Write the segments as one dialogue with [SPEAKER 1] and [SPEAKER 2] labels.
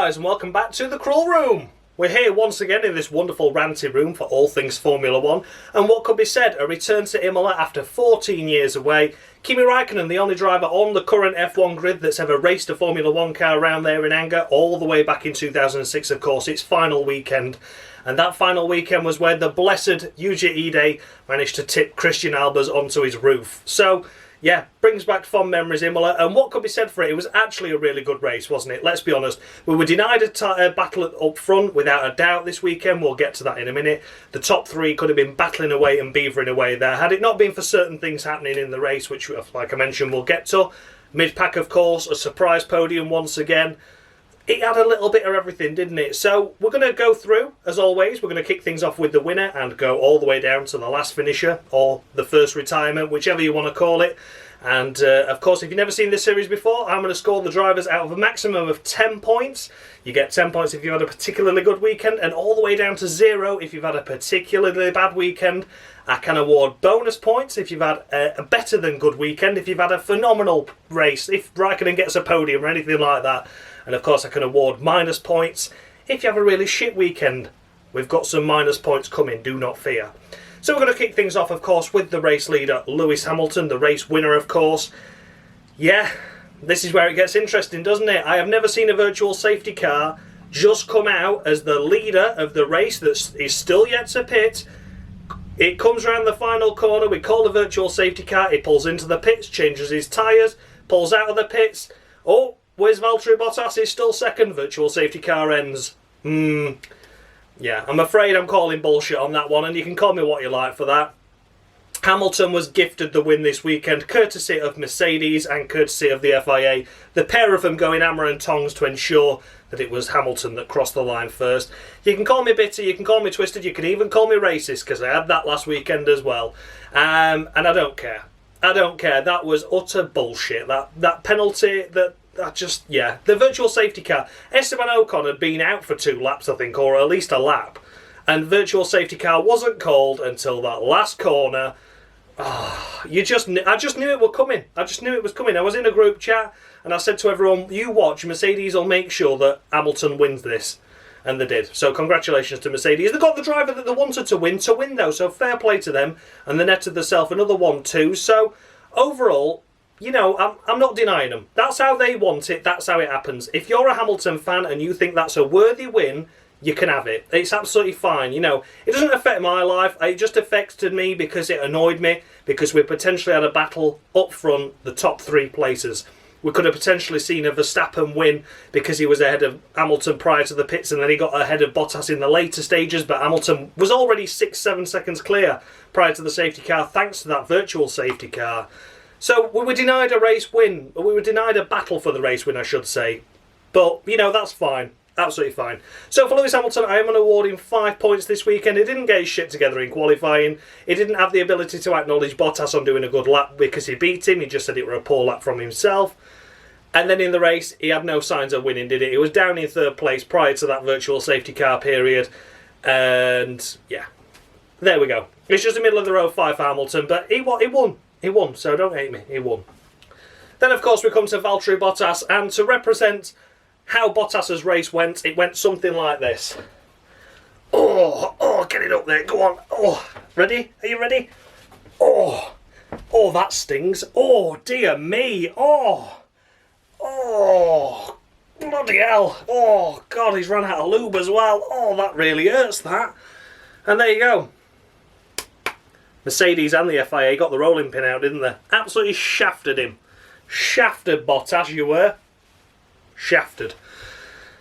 [SPEAKER 1] guys, and welcome back to the Crawl Room. We're here once again in this wonderful ranty room for all things Formula 1, and what could be said, a return to Imola after 14 years away. Kimi Räikkönen, the only driver on the current F1 grid that's ever raced a Formula 1 car around there in anger, all the way back in 2006, of course, its final weekend. And that final weekend was where the blessed Yuji Ide managed to tip Christian Albers onto his roof. So, yeah, brings back fond memories, Imola, and what could be said for it? It was actually a really good race, wasn't it? Let's be honest. We were denied a battle up front, without a doubt, this weekend. We'll get to that in a minute. The top three could have been battling away and beavering away there. Had it not been for certain things happening in the race, which, like I mentioned, we'll get to. Mid-pack, of course, a surprise podium once again. It had a little bit of everything, didn't it? So we're going to go through, as always. We're going to kick things off with the winner and go all the way down to the last finisher, or the first retirement, whichever you want to call it. And, of course, if you've never seen this series before, I'm going to score the drivers out of a maximum of 10 points. You get 10 points if you've had a particularly good weekend, and all the way down to 0 if you've had a particularly bad weekend. I can award bonus points if you've had a better than good weekend, if you've had a phenomenal race, if Räikkönen gets a podium or anything like that. And of course I can award minus points if you have a really shit weekend. We've got some minus points coming, do not fear. So we're going to kick things off, of course, with the race leader, Lewis Hamilton, the race winner, of course. Yeah, this is where it gets interesting, doesn't it? I have never seen a virtual safety car just come out as the leader of the race that is still yet to pit. It comes around the final corner, we call the virtual safety car, it pulls into the pits, changes his tyres, pulls out of the pits. Oh, where's Valtteri Bottas? He's still second, virtual safety car ends. Yeah, I'm afraid I'm calling bullshit on that one, and you can call me what you like for that. Hamilton was gifted the win this weekend, courtesy of Mercedes and courtesy of the FIA. The pair of them going hammer and tongs to ensure that it was Hamilton that crossed the line first. You can call me bitter, you can call me twisted, you can even call me racist, because I had that last weekend as well. And I don't care. I don't care. That was utter bullshit. That penalty, the virtual safety car. Esteban Ocon had been out for 2 laps, I think, or at least a lap. And virtual safety car wasn't called until that last corner. I just knew it was coming. I just knew it was coming. I was in a group chat and I said to everyone, you watch, Mercedes will make sure that Hamilton wins this. And they did. So congratulations to Mercedes. They got the driver that they wanted to win though. So fair play to them. And they netted themselves another 1-2. So overall, you know, I'm not denying them. That's how they want it. That's how it happens. If you're a Hamilton fan and you think that's a worthy win, you can have it. It's absolutely fine. You know, it doesn't affect my life. It just affected me because it annoyed me. Because we potentially had a battle up front, the top 3 places. We could have potentially seen a Verstappen win because he was ahead of Hamilton prior to the pits, and then he got ahead of Bottas in the later stages, but Hamilton was already 6-7 seconds clear prior to the safety car thanks to that virtual safety car. So we were denied a race win. We were denied a battle for the race win, I should say. But, you know, that's fine. Absolutely fine. So for Lewis Hamilton, I am going to award him 5 points this weekend. He didn't get his shit together in qualifying. He didn't have the ability to acknowledge Bottas on doing a good lap because he beat him. He just said it were a poor lap from himself. And then in the race, he had no signs of winning, did he? He was down in 3rd place prior to that virtual safety car period. And, yeah. There we go. It's just the middle of the road 5 for Hamilton, but he won. He won, so don't hate me. He won. Then, of course, we come to Valtteri Bottas, and to represent how Bottas's race went, it went something like this. Oh, get it up there. Go on. Oh, ready? Are you ready? Oh, that stings. Oh, dear me. Oh, bloody hell. Oh, God, he's run out of lube as well. Oh, that really hurts, that. And there you go. Mercedes and the FIA got the rolling pin out, didn't they? Absolutely shafted him. Shafted Bottas, you were. Shafted.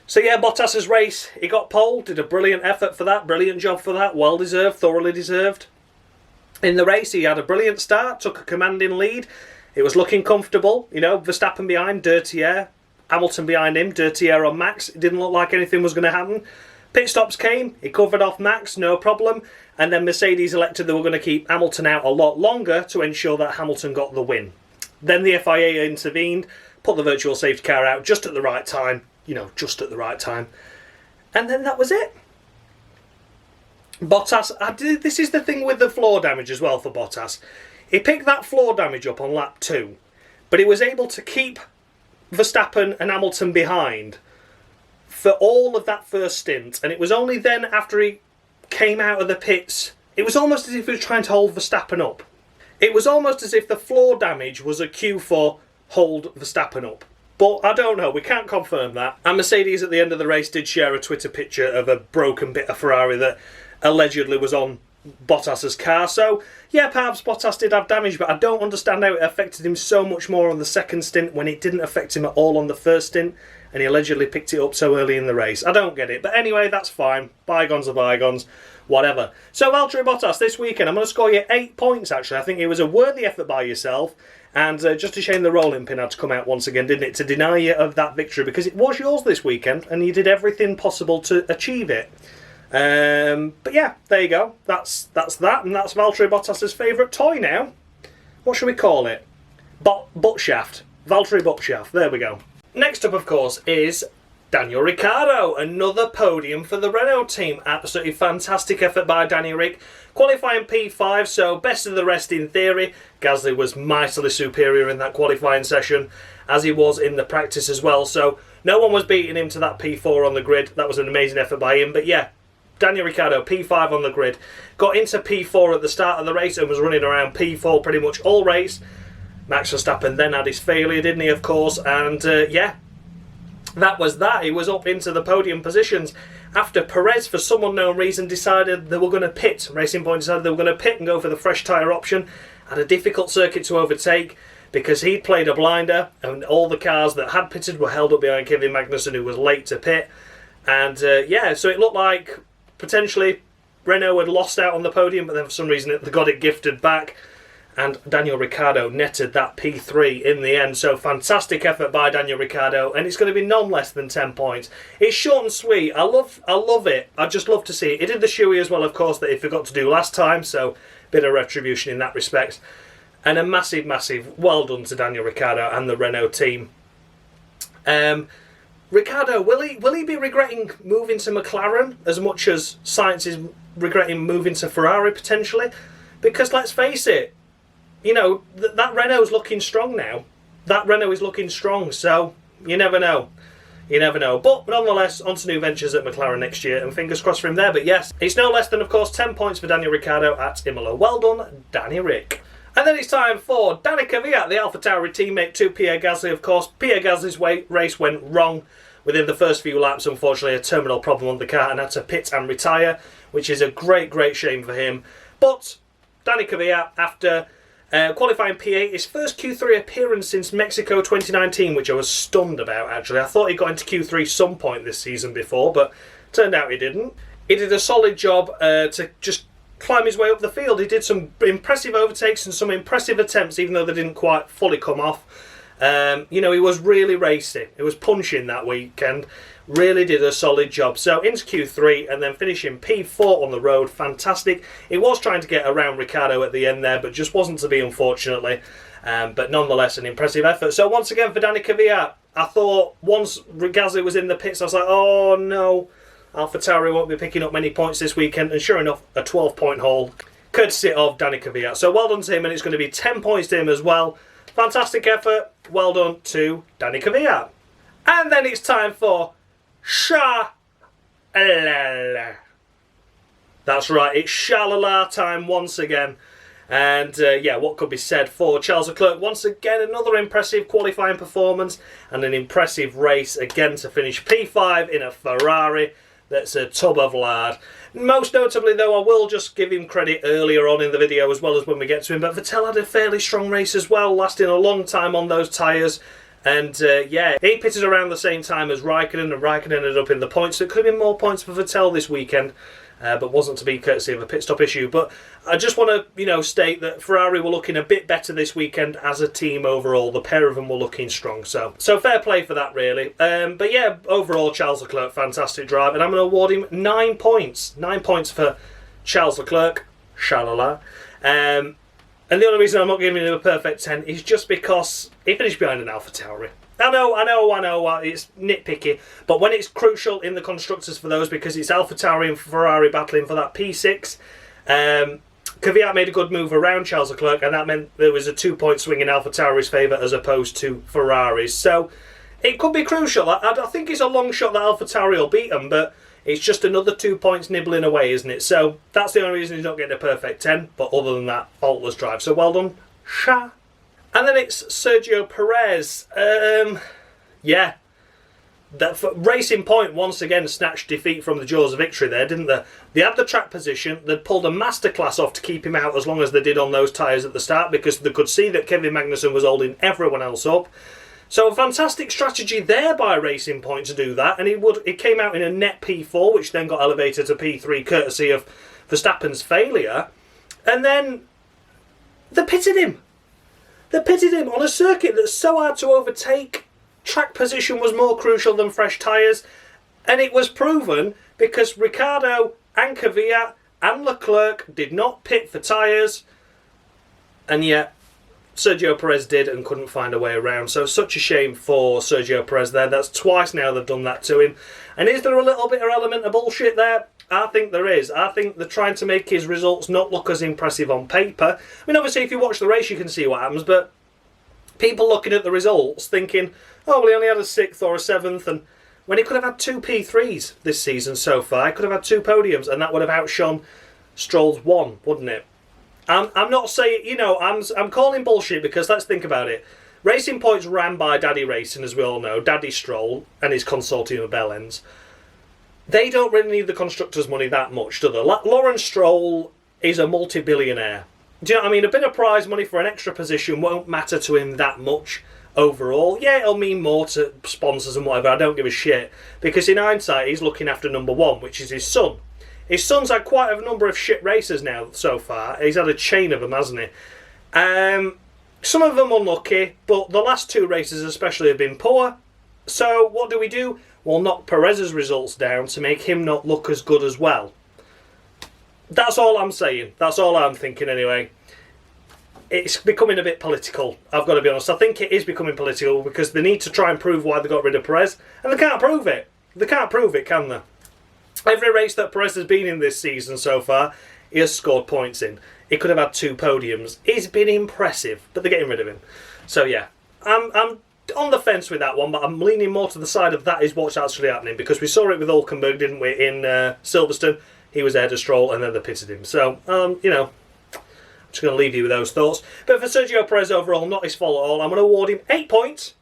[SPEAKER 1] So yeah, Bottas's race, he got pole, did a brilliant effort for that, brilliant job for that, well deserved, thoroughly deserved. In the race, he had a brilliant start, took a commanding lead. It was looking comfortable, you know, Verstappen behind, dirty air. Hamilton behind him, dirty air on Max. It didn't look like anything was going to happen. Pit stops came, he covered off Max, no problem. And then Mercedes elected they were going to keep Hamilton out a lot longer to ensure that Hamilton got the win. Then the FIA intervened, put the virtual safety car out just at the right time. You know, just at the right time. And then that was it. Bottas, this is the thing with the floor damage as well for Bottas. He picked that floor damage up on lap 2, but he was able to keep Verstappen and Hamilton behind for all of that first stint, and it was only then after he came out of the pits, it was almost as if he was trying to hold Verstappen up. It was almost as if the floor damage was a cue for hold Verstappen up. But I don't know, we can't confirm that. And Mercedes at the end of the race did share a Twitter picture of a broken bit of Ferrari that allegedly was on Bottas's car. So, yeah, perhaps Bottas did have damage, but I don't understand how it affected him so much more on the second stint when it didn't affect him at all on the first stint, and he allegedly picked it up so early in the race. I don't get it. But anyway, that's fine. Bygones are bygones. Whatever. So, Valtteri Bottas, this weekend, I'm going to score you 8 points, actually. I think it was a worthy effort by yourself. And just a shame the rolling pin had to come out once again, didn't it, to deny you of that victory, because it was yours this weekend, and you did everything possible to achieve it. But yeah, there you go. That's that, and that's Valtteri Bottas's favourite toy now. What should we call it? Buttshaft. Valtteri Buttshaft. There we go. Next up, of course, is Daniil Ricciardo. Another podium for the Renault team. Absolutely fantastic effort by Danny Ric. Qualifying P5, so best of the rest in theory. Gasly was mightily superior in that qualifying session, as he was in the practice as well. So no one was beating him to that P4 on the grid. That was an amazing effort by him. But yeah, Daniil Ricciardo, P5 on the grid. Got into P4 at the start of the race and was running around P4 pretty much all race. Max Verstappen then had his failure, didn't he, of course? And yeah, that was that. He was up into the podium positions after Perez, for some unknown reason, decided they were going to pit. Racing Point decided they were going to pit and go for the fresh tyre option. Had a difficult circuit to overtake because he'd played a blinder and all the cars that had pitted were held up behind Kevin Magnussen, who was late to pit. And yeah, so it looked like potentially Renault had lost out on the podium, but then for some reason they got it gifted back. And Daniil Ricciardo netted that P3 in the end. So fantastic effort by Daniil Ricciardo, and it's going to be none less than 10 points. It's short and sweet. I love it. I just love to see it. He did the shoey as well, of course, that he forgot to do last time, so bit of retribution in that respect. And a massive, massive well done to Daniil Ricciardo and the Renault team. Ricciardo, will he be regretting moving to McLaren as much as Sainz is regretting moving to Ferrari potentially? Because let's face it, you know, that Renault's looking strong now. That Renault is looking strong, so you never know. You never know. But nonetheless, on to new ventures at McLaren next year, and fingers crossed for him there. But yes, it's no less than, of course, 10 points for Daniil Ricciardo at Imola. Well done, Danny Ric. And then it's time for Daniil Kvyat, the AlphaTauri teammate to Pierre Gasly, of course. Pierre Gasly's race went wrong within the first few laps. Unfortunately, a terminal problem on the car and had to pit and retire, which is a great, great shame for him. But Daniil Kvyat, after qualifying P8, his first Q3 appearance since Mexico 2019, which I was stunned about, actually. I thought he got into Q3 some point this season before, but turned out he didn't. He did a solid job to just climb his way up the field. He did some impressive overtakes and some impressive attempts, even though they didn't quite fully come off. You know, he was really racing. He was punching that weekend. Really did a solid job. So into Q3 and then finishing P4 on the road. Fantastic. He was trying to get around Ricciardo at the end there, but just wasn't to be, unfortunately. But nonetheless, an impressive effort. So once again for Daniil Kvyat, I thought once Gasly was in the pits, I was like, oh no, AlphaTauri won't be picking up many points this weekend. And sure enough, a 12-point haul, courtesy of Daniil Kvyat. So well done to him, and it's going to be 10 points to him as well. Fantastic effort. Well done to Daniil Kvyat. And then it's time for Sha-la-la. That's right, it's Sha-la-la time once again. And yeah, what could be said for Charles Leclerc? Once again, another impressive qualifying performance and an impressive race again to finish P5 in a Ferrari that's a tub of lard. Most notably, though, I will just give him credit earlier on in the video as well as when we get to him, but Vettel had a fairly strong race as well, lasting a long time on those tyres. And yeah, he pitted around the same time as Raikkonen, and Raikkonen ended up in the points. So it could have been more points for Vettel this weekend, but wasn't to be courtesy of a pit stop issue. But I just want to, you know, state that Ferrari were looking a bit better this weekend as a team overall. The pair of them were looking strong. So fair play for that, really. But yeah, overall, Charles Leclerc, fantastic drive. And I'm going to award him 9 points. 9 points for Charles Leclerc. Shalala. And the only reason I'm not giving him a perfect 10 is just because he finished behind an AlphaTauri. I know, it's nitpicky, but when it's crucial in the constructors for those, because it's AlphaTauri and Ferrari battling for that P6, Kvyat made a good move around Charles Leclerc, and that meant there was a 2-point swing in AlphaTauri's favour as opposed to Ferrari's. So It could be crucial. I think it's a long shot that AlphaTauri will beat them, but it's just another 2 points nibbling away, isn't it? So that's the only reason he's not getting a perfect 10. But other than that, faultless drive. So well done, Sha. And then it's Sergio Perez. Yeah. That Racing Point once again snatched defeat from the jaws of victory there, didn't they? They had the track position. They pulled a masterclass off to keep him out as long as they did on those tyres at the start, because they could see that Kevin Magnussen was holding everyone else up. So a fantastic strategy there by Racing Point to do that, and it came out in a net P4, which then got elevated to P3 courtesy of Verstappen's failure. And then they pitted him. They pitted him on a circuit that's so hard to overtake. Track position was more crucial than fresh tyres, and it was proven because Ricciardo and Kvyat and Leclerc did not pit for tyres, and yet Sergio Perez did and couldn't find a way around. So such a shame for Sergio Perez there. That's twice now they've done that to him. And is there a little bit of element of bullshit there? I think there is. I think they're trying to make his results not look as impressive on paper. I mean, obviously if you watch the race you can see what happens, but people looking at the results thinking, oh, well, he only had a 6th or a 7th, and when he could have had 2 P3s this season so far, he could have had 2 podiums, and that would have outshone Stroll's 1, wouldn't it? I'm not saying, I'm calling bullshit because let's think about it. Racing Point's ran by Daddy Racing, as we all know, Daddy Stroll and his consortium of bellends. They don't really need the constructors' money that much, do they? Lawrence Stroll is a multi-billionaire. Do you know what I mean? A bit of prize money for an extra position won't matter to him that much overall. Yeah, it'll mean more to sponsors and whatever. I don't give a shit. Because in hindsight, he's looking after number 1, which is his son. His son's had quite a number of shit races now so far. He's had a chain of them, hasn't he? Some of them unlucky, but the last 2 races especially have been poor. So what do? We'll knock Perez's results down to make him not look as good as well. That's all I'm saying. That's all I'm thinking anyway. It's becoming a bit political, I've got to be honest. I think it is becoming political because they need to try and prove why they got rid of Perez, and they can't prove it. They can't prove it, can they? Every race that Perez has been in this season so far, he has scored points in. He could have had 2 podiums. He's been impressive, but they're getting rid of him. So yeah, I'm on the fence with that one, but I'm leaning more to the side of that is what's actually happening, because we saw it with Hulkenberg, didn't we, in Silverstone. He was ahead of Stroll and then they pitted him. So, I'm just going to leave you with those thoughts. But for Sergio Perez overall, not his fault at all. I'm going to award him 8 points.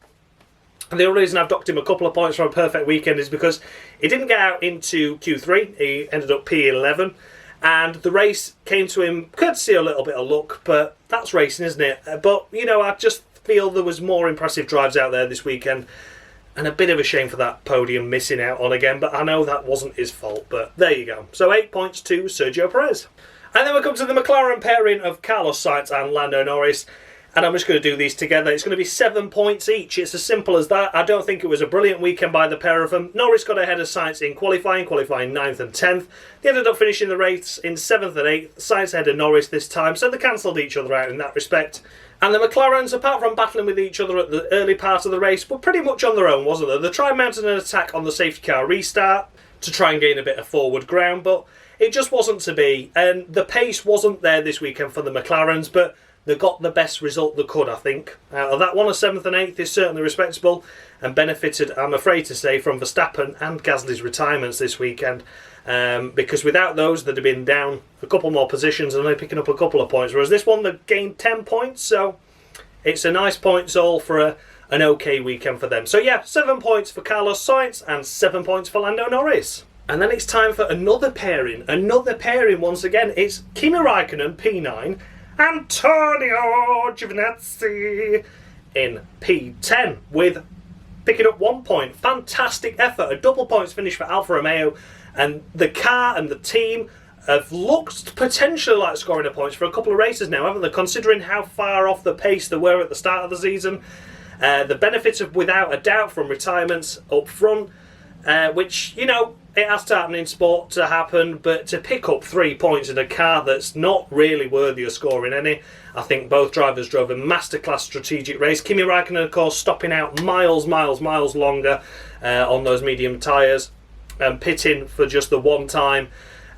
[SPEAKER 1] And the only reason I've docked him a couple of points from a perfect weekend is because he didn't get out into Q3. He ended up P11. And the race came to him, courtesy a little bit of luck, but that's racing, isn't it? But, I just feel there was more impressive drives out there this weekend. And a bit of a shame for that podium missing out on again, but I know that wasn't his fault, but there you go. So 8 points to Sergio Perez. And then we come to the McLaren pairing of Carlos Sainz and Lando Norris, and I'm just going to do these together. It's going to be 7 points each. It's as simple as that. I don't think it was a brilliant weekend by the pair of them. Norris got ahead of Sainz in qualifying 9th and 10th. They ended up finishing the race in 7th and 8th. Sainz ahead of Norris this time, so they cancelled each other out in that respect. And the McLarens, apart from battling with each other at the early part of the race, were pretty much on their own, wasn't they? They tried mounting an attack on the safety car restart to try and gain a bit of forward ground, but it just wasn't to be. And the pace wasn't there this weekend for the McLarens, but they got the best result they could, I think. Out of that one, a 7th and 8th is certainly respectable and benefited, I'm afraid to say, from Verstappen and Gasly's retirements this weekend. Because without those, they'd have been down a couple more positions and only picking up a couple of points. Whereas this one, they gained 10 points, so it's a nice points all for an okay weekend for them. So yeah, 7 points for Carlos Sainz and 7 points for Lando Norris. And then it's time for another pairing. Another pairing once again. It's Kimi Raikkonen, P9, Antonio Giovinazzi in P10 with picking up 1 point. Fantastic effort. A double points finish for Alfa Romeo. And the car and the team have looked potentially like scoring the points for a couple of races now, haven't they? Considering how far off the pace they were at the start of the season. The benefits of, without a doubt, from retirements up front, which, it has to happen in sport to happen, but to pick up 3 points in a car that's not really worthy of scoring any, I think both drivers drove a masterclass strategic race. Kimi Raikkonen, of course, stopping out miles longer on those medium tyres and pitting for just the one time.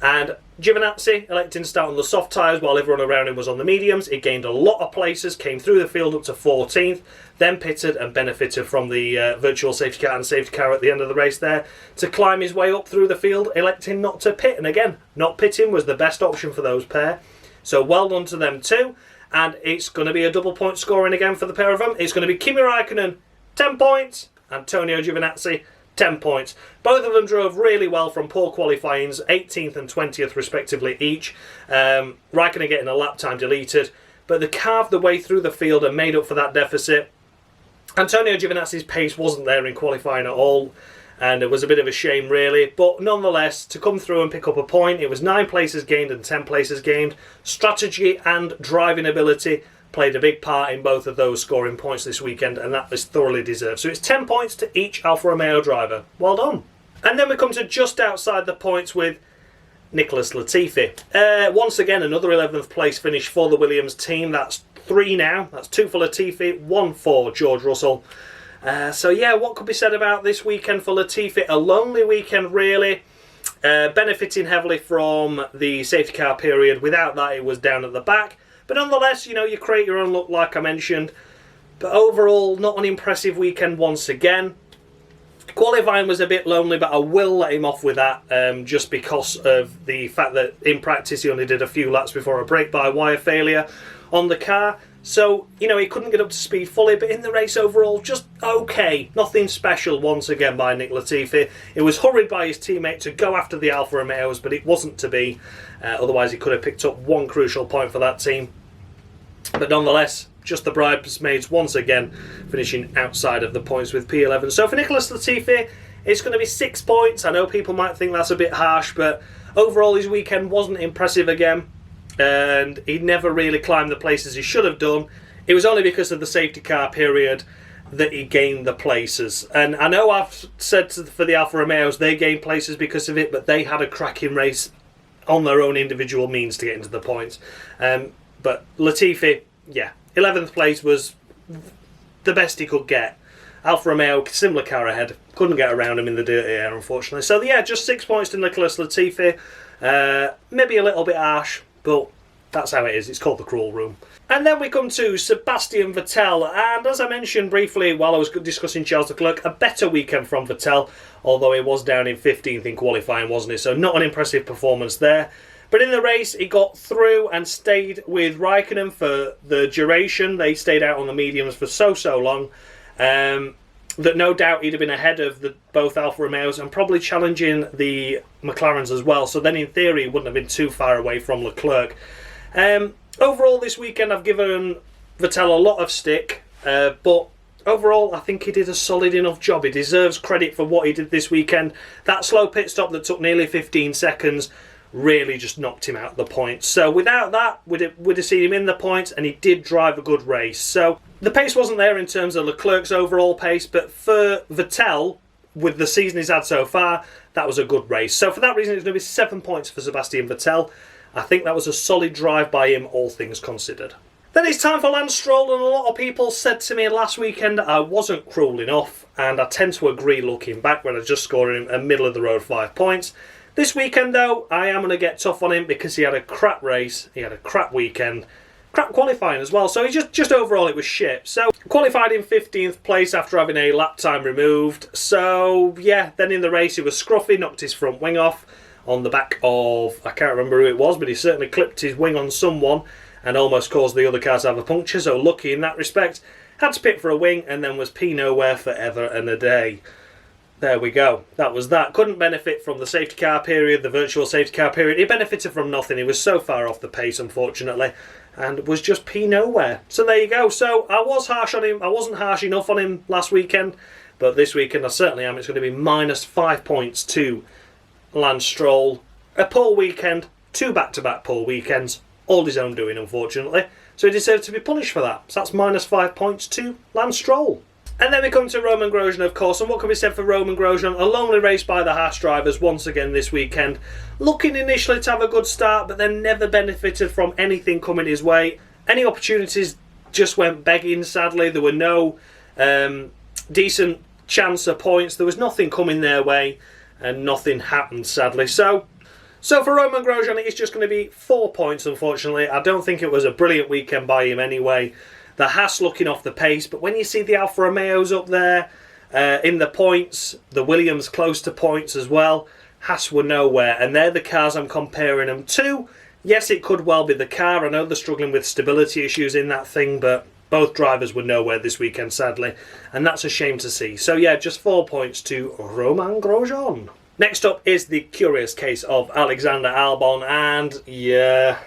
[SPEAKER 1] And Giovinazzi electing to start on the soft tyres while everyone around him was on the mediums. He gained a lot of places, came through the field up to 14th, then pitted and benefited from the virtual safety car and safety car at the end of the race there to climb his way up through the field, electing not to pit. And again, not pitting was the best option for those pair. So well done to them too. And it's going to be a double point scoring again for the pair of them. It's going to be Kimi Raikkonen, 10 points, Antonio Giovinazzi, 10 points. Both of them drove really well from poor qualifyings, 18th and 20th respectively each. Raikkonen getting a lap time deleted, but they carved the way through the field and made up for that deficit. Antonio Giovinazzi's pace wasn't there in qualifying at all, and it was a bit of a shame really, but nonetheless, to come through and pick up a point, it was 9 places gained and 10 places gained. Strategy and driving ability played a big part in both of those scoring points this weekend, and that was thoroughly deserved. So it's 10 points to each Alfa Romeo driver. Well done. And then we come to just outside the points with Nicholas Latifi. Once again, another 11th place finish for the Williams team. That's 3 now. That's 2 for Latifi, 1 for George Russell. So yeah, what could be said about this weekend for Latifi? A lonely weekend really, benefiting heavily from the safety car period. Without that, it was down at the back. But nonetheless, you know, you create your own luck like I mentioned. But overall, not an impressive weekend once again. Qualifying was a bit lonely, but I will let him off with that just because of the fact that in practice he only did a few laps before a brake-by-wire failure on the car. So, you know, he couldn't get up to speed fully, but in the race overall, just okay. Nothing special once again by Nick Latifi. It was hurried by his teammate to go after the Alfa Romeos, but it wasn't to be. Otherwise, he could have picked up one crucial point for that team. But nonetheless, just the bridesmaids once again finishing outside of the points with P11. So for Nicholas Latifi, it's going to be 6 points. I know people might think that's a bit harsh, but overall his weekend wasn't impressive again. And he never really climbed the places he should have done. It was only because of the safety car period that he gained the places. And I know I've said for the Alfa Romeos they gained places because of it, but they had a cracking race on their own individual means to get into the points. But Latifi, yeah, 11th place was the best he could get. Alfa Romeo, similar car ahead, couldn't get around him in the dirty air, unfortunately. So yeah, just 6 points to Nicholas Latifi. Maybe a little bit harsh, but that's how it is. It's called the cruel room. And then we come to Sebastian Vettel. And as I mentioned briefly while I was discussing Charles Leclerc, a better weekend from Vettel, although he was down in 15th in qualifying, wasn't it? So not an impressive performance there. But in the race, he got through and stayed with Raikkonen for the duration. They stayed out on the mediums for so long that no doubt he'd have been ahead of both Alfa Romeos and probably challenging the McLarens as well. So then in theory, he wouldn't have been too far away from Leclerc. Overall this weekend, I've given Vettel a lot of stick. But overall, I think he did a solid enough job. He deserves credit for what he did this weekend. That slow pit stop that took nearly 15 seconds really just knocked him out of the points. So without that, we'd have seen him in the points, and he did drive a good race. So the pace wasn't there in terms of Leclerc's overall pace, but for Vettel, with the season he's had so far, that was a good race. So for that reason, it's going to be 7 points for Sebastian Vettel. I think that was a solid drive by him, all things considered. Then it's time for Lance Stroll, and a lot of people said to me last weekend I wasn't cruel enough, and I tend to agree looking back when I just scored him a middle-of-the-road 5 points. This weekend, though, I am going to get tough on him because he had a crap race, he had a crap weekend, crap qualifying as well, so he just overall it was shit. So, qualified in 15th place after having a lap time removed. So, yeah, then in the race he was scruffy, knocked his front wing off on the back of, I can't remember who it was, but he certainly clipped his wing on someone and almost caused the other car to have a puncture, so lucky in that respect. Had to pit for a wing and then was P nowhere forever and a day. There we go. That was that. Couldn't benefit from the safety car period, the virtual safety car period. He benefited from nothing. He was so far off the pace, unfortunately, and was just P nowhere. So there you go. So I was harsh on him. I wasn't harsh enough on him last weekend, but this weekend I certainly am. It's going to be minus 5 points to Lance Stroll. A poor weekend, 2 back-to-back poor weekends, all his own doing, unfortunately. So he deserved to be punished for that. So that's minus 5 points to Lance Stroll. And then we come to Romain Grosjean, of course, and what can be said for Romain Grosjean? A lonely race by the Haas drivers once again this weekend. Looking initially to have a good start, but then never benefited from anything coming his way. Any opportunities just went begging, sadly. There were no decent chance of points. There was nothing coming their way, and nothing happened, sadly. So, So for Romain Grosjean, it's just going to be 4 points, unfortunately. I don't think it was a brilliant weekend by him anyway. The Haas looking off the pace, but when you see the Alfa Romeos up there in the points, the Williams close to points as well, Haas were nowhere, and they're the cars I'm comparing them to. Yes, it could well be the car. I know they're struggling with stability issues in that thing, but both drivers were nowhere this weekend, sadly, and that's a shame to see. So yeah, just 4 points to Romain Grosjean. Next up is the curious case of Alexander Albon, and yeah,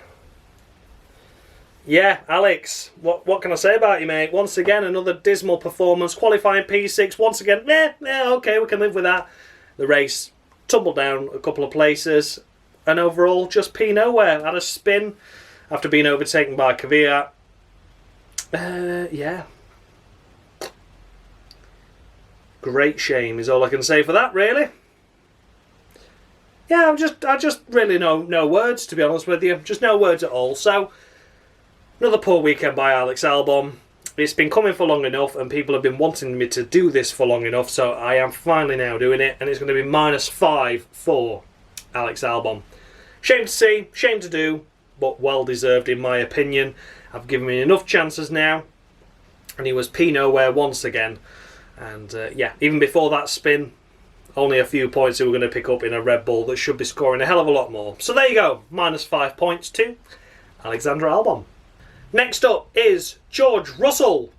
[SPEAKER 1] Alex, what can I say about you, mate? Once again, another dismal performance, qualifying P6, once again, okay, we can live with that. The race tumbled down a couple of places, and overall, just P nowhere. Had a spin after being overtaken by Kvyat. Yeah. Great shame is all I can say for that, really. Yeah, I just really no words, to be honest with you. Just no words at all. So, another poor weekend by Alex Albon. It's been coming for long enough, and people have been wanting me to do this for long enough, so I am finally now doing it, and it's going to be -5 for Alex Albon. Shame to see, shame to do, but well deserved in my opinion. I've given him enough chances now, and he was P nowhere once again. And yeah, even before that spin, only a few points he were going to pick up in a Red Bull that should be scoring a hell of a lot more. So there you go, -5 points to Alexander Albon. Next up is George Russell.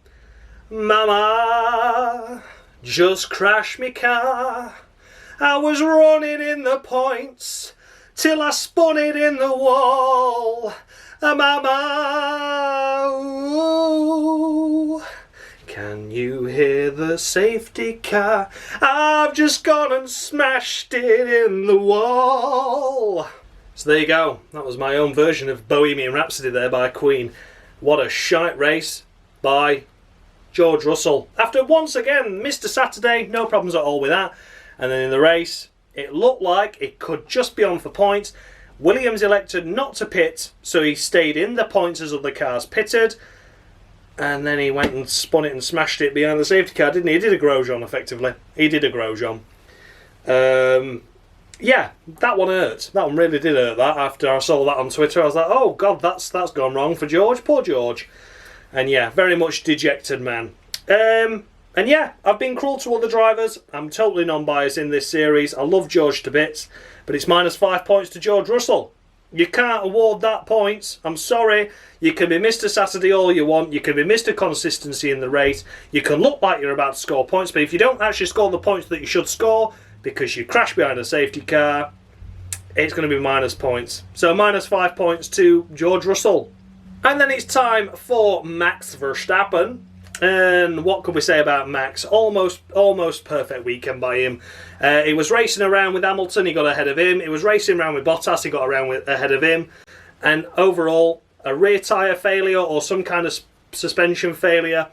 [SPEAKER 1] Mama, just crashed me car. I was running in the points till I spun it in the wall. Mama, ooh. Can you hear the safety car? I've just gone and smashed it in the wall. So there you go. That was my own version of Bohemian Rhapsody there by Queen. What a shite race by George Russell. After once again missed a Saturday, no problems at all with that. And then in the race, it looked like it could just be on for points. Williams elected not to pit, so he stayed in the points as other cars pitted. And then he went and spun it and smashed it behind the safety car, didn't he? He did a Grosjean, effectively. He did a Grosjean. Yeah, that one hurt. That one really did hurt, that. After I saw that on Twitter, I was like, oh, God, that's gone wrong for George. Poor George. And yeah, very much dejected man. And yeah, I've been cruel to other drivers. I'm totally non-biased in this series. I love George to bits, but it's -5 points to George Russell. You can't award that points. I'm sorry. You can be Mr. Saturday all you want. You can be Mr. Consistency in the race. You can look like you're about to score points, but if you don't actually score the points that you should score because you crashed behind a safety car, it's going to be minus points. So -5 points to George Russell. And then it's time for Max Verstappen. And what could we say about Max? Almost perfect weekend by him. He was racing around with Hamilton, he got ahead of him. He was racing around with Bottas, he got ahead of him. And overall, a rear tyre failure or some kind of suspension failure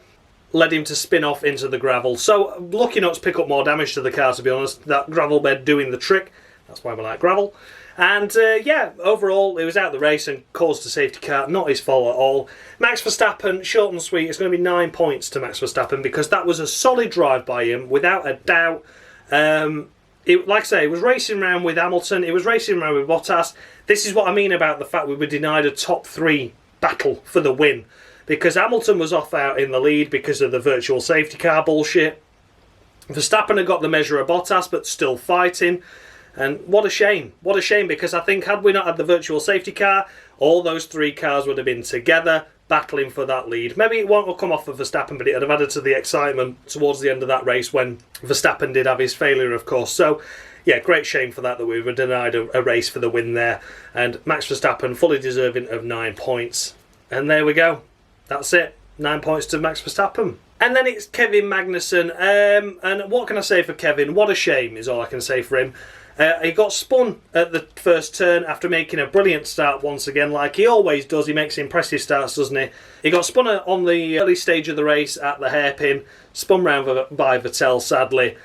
[SPEAKER 1] led him to spin off into the gravel. So lucky not to pick up more damage to the car, to be honest. That gravel bed doing the trick. That's why we like gravel. And yeah, overall, he was out of the race and caused a safety car. Not his fault at all. Max Verstappen, short and sweet, it's going to be 9 points to Max Verstappen because that was a solid drive by him, without a doubt. Like I say, he was racing around with Hamilton, he was racing around with Bottas. This is what I mean about the fact we were denied a top 3 battle for the win. Because Hamilton was off out in the lead because of the virtual safety car bullshit. Verstappen had got the measure of Bottas, but still fighting. And what a shame. What a shame, because I think had we not had the virtual safety car, all those 3 cars would have been together battling for that lead. Maybe it won't have come off of Verstappen, but it would have added to the excitement towards the end of that race when Verstappen did have his failure, of course. So, yeah, great shame for that we were denied a race for the win there. And Max Verstappen fully deserving of 9 points. And there we go. That's it. 9 points to Max Verstappen. And then it's Kevin Magnussen. And what can I say for Kevin? What a shame is all I can say for him. He got spun at the first turn after making a brilliant start once again, like he always does. He makes impressive starts, doesn't he? He got spun on the early stage of the race at the hairpin, spun round by Vettel, sadly.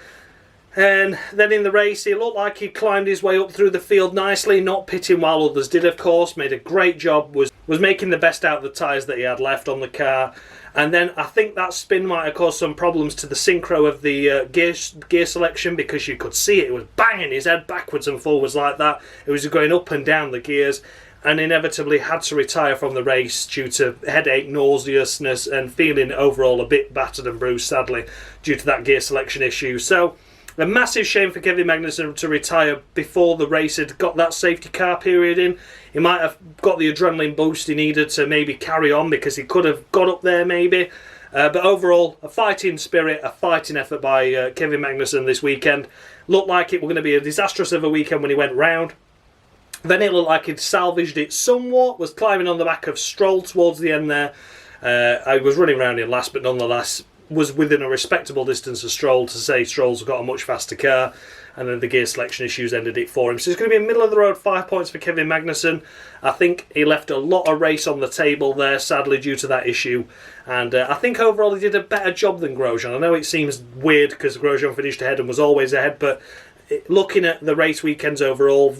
[SPEAKER 1] And then in the race, it looked like he climbed his way up through the field nicely, not pitting while others did, of course. Made a great job, was making the best out of the tyres that he had left on the car. And then I think that spin might have caused some problems to the synchro of the gear selection, because you could see it was banging his head backwards and forwards like that. It was going up and down the gears, and inevitably had to retire from the race due to headache, nauseousness, and feeling overall a bit battered and bruised, sadly, due to that gear selection issue. So a massive shame for Kevin Magnussen to retire before the race had got that safety car period in. He might have got the adrenaline boost he needed to maybe carry on, because he could have got up there maybe. But overall, a fighting spirit, a fighting effort by Kevin Magnussen this weekend. Looked like it was going to be a disastrous of a weekend when he went round. Then it looked like he'd salvaged it somewhat, was climbing on the back of Stroll towards the end there. I was running around in last, but nonetheless was within a respectable distance of Stroll to say Stroll's got a much faster car, and then the gear selection issues ended it for him. So it's going to be a middle of the road 5 points for Kevin Magnussen. I think he left a lot of race on the table there, sadly, due to that issue. And I think overall he did a better job than Grosjean. I know it seems weird because Grosjean finished ahead and was always ahead, but looking at the race weekends overall,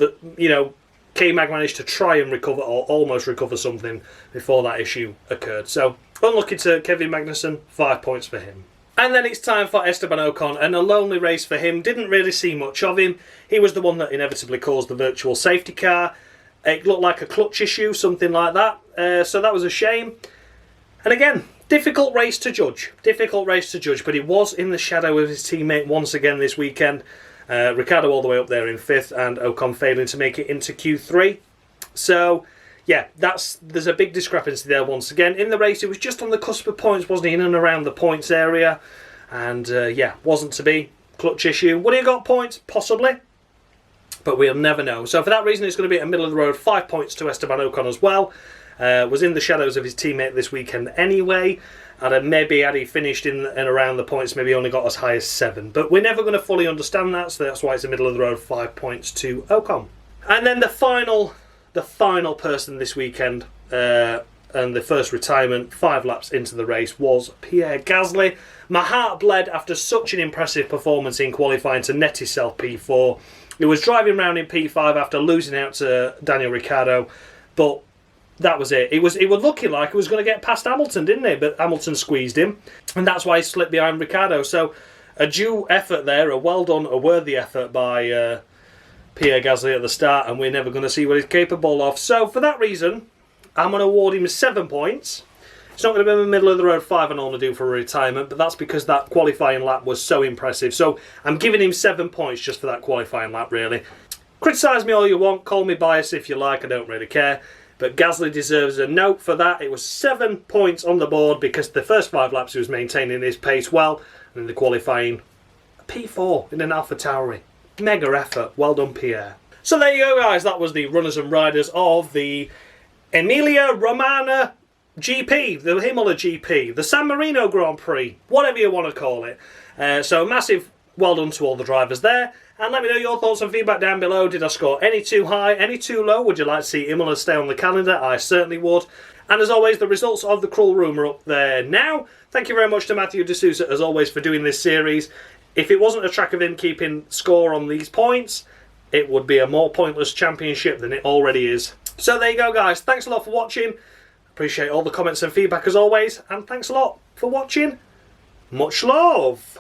[SPEAKER 1] K-Mag managed to try and recover, or almost recover, something before that issue occurred. So unlucky to Kevin Magnussen, 5 points for him. And then it's time for Esteban Ocon, and a lonely race for him. Didn't really see much of him. He was the one that inevitably caused the virtual safety car. It looked like a clutch issue, something like that. So that was a shame. And again, difficult race to judge. Difficult race to judge, but he was in the shadow of his teammate once again this weekend. Ricciardo all the way up there in 5th, and Ocon failing to make it into Q3. So yeah, there's a big discrepancy there once again. In the race, it was just on the cusp of points, wasn't he? In and around the points area. And wasn't to be. Clutch issue. Would he have got points? Possibly. But we'll never know. So for that reason, it's going to be a middle of the road 5 points to Esteban Ocon as well. Was in the shadows of his teammate this weekend anyway. And maybe had he finished in and around the points, maybe only got as high as 7. But we're never going to fully understand that, so that's why it's a middle of the road 5 points to Ocon. And then the final person this weekend, and the first retirement 5 laps into the race, was Pierre Gasly. My heart bled after such an impressive performance in qualifying to net himself P4. He was driving around in P5 after losing out to Daniel Ricciardo, but that was it. It was looking like he was going to get past Hamilton, didn't he? But Hamilton squeezed him, and that's why he slipped behind Ricciardo. So a due effort there, a well done, a worthy effort by Pierre Gasly at the start, and we're never going to see what he's capable of. So for that reason, I'm going to award him 7 points. It's not going to be in the middle of the road 5 I normally do for a retirement, but that's because that qualifying lap was so impressive. So I'm giving him 7 points just for that qualifying lap, really. Criticise me all you want, call me biased if you like, I don't really care. But Gasly deserves a note for that. It was 7 points on the board because the first 5 laps he was maintaining his pace well, and in the qualifying, a P4 in an AlphaTauri. Mega effort. Well done, Pierre. So there you go, guys. That was the runners and riders of the Emilia Romagna GP, the Imola GP, the San Marino Grand Prix, whatever you want to call it. So massive well done to all the drivers there. And let me know your thoughts and feedback down below. Did I score any too high, any too low? Would you like to see Imola stay on the calendar? I certainly would. And as always, the results of the Cruel Room are up there now. Thank you very much to Matthew D'Souza, as always, for doing this series. If it wasn't a track of him keeping score on these points, it would be a more pointless championship than it already is. So there you go, guys. Thanks a lot for watching. Appreciate all the comments and feedback as always. And thanks a lot for watching. Much love.